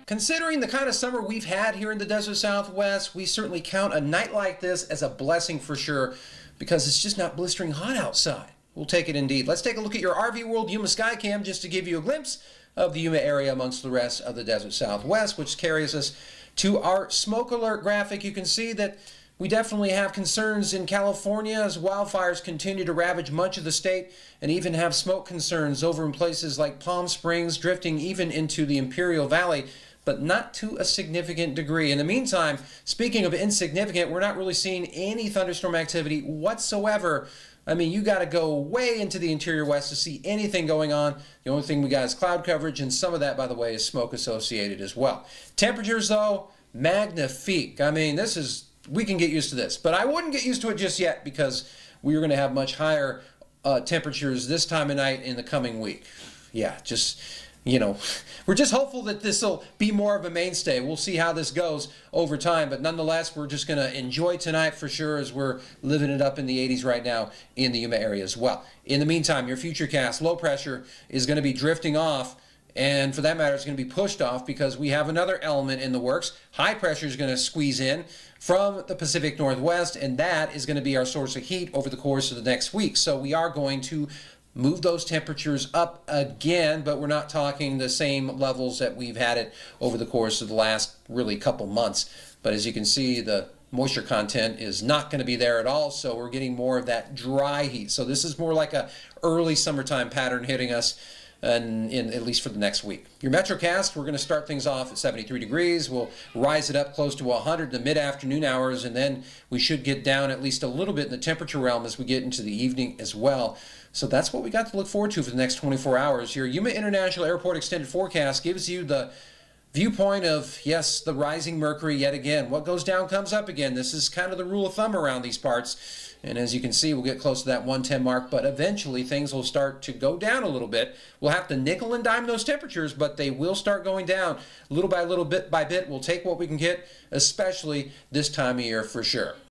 Considering the kind of summer we've had here in the desert Southwest, we certainly count a night like this as a blessing for sure, because it's just not blistering hot outside. We'll take it indeed. Let's take a look at your RV World Yuma Skycam just to give you a glimpse of the Yuma area amongst the rest of the desert Southwest, which carries us to our smoke alert graphic. You can see that we definitely have concerns in California as wildfires continue to ravage much of the state, and even have smoke concerns over in places like Palm Springs, drifting even into the Imperial Valley, but not to a significant degree. In the meantime, speaking of insignificant, we're not really seeing any thunderstorm activity whatsoever. I mean, you got to go way into the interior west to see anything going on. The only thing we got is cloud coverage, and some of that, by the way, is smoke associated as well. Temperatures, though, magnifique. I mean, we can get used to this, but I wouldn't get used to it just yet, because we're going to have much higher temperatures this time of night in the coming week. Yeah, just, you know, we're just hopeful that this will be more of a mainstay. We'll see how this goes over time, but nonetheless, we're just going to enjoy tonight for sure, as we're living it up in the 80s right now in the Yuma area as well. In the meantime, your futurecast low pressure is going to be drifting off, and for that matter, it's going to be pushed off because we have another element in the works. High pressure is going to squeeze in from the Pacific Northwest, and that is going to be our source of heat over the course of the next week. So we are going to move those temperatures up again, but we're not talking the same levels that we've had it over the course of the last really couple months. But as you can see, the moisture content is not going to be there at all, so we're getting more of that dry heat. So this is more like a early summertime pattern hitting us, and at least for the next week. Your Metrocast, we're going to start things off at 73 degrees. We'll rise it up close to 100 in the mid-afternoon hours, and then we should get down at least a little bit in the temperature realm as we get into the evening as well. So that's what we got to look forward to for the next 24 hours. Your Yuma International Airport extended forecast gives you the viewpoint of, yes, the rising mercury yet again. What goes down comes up again. This is kind of the rule of thumb around these parts. And as you can see, we'll get close to that 110 mark, but eventually things will start to go down a little bit. We'll have to nickel and dime those temperatures, but they will start going down little by little, bit by bit. We'll take what we can get, especially this time of year for sure.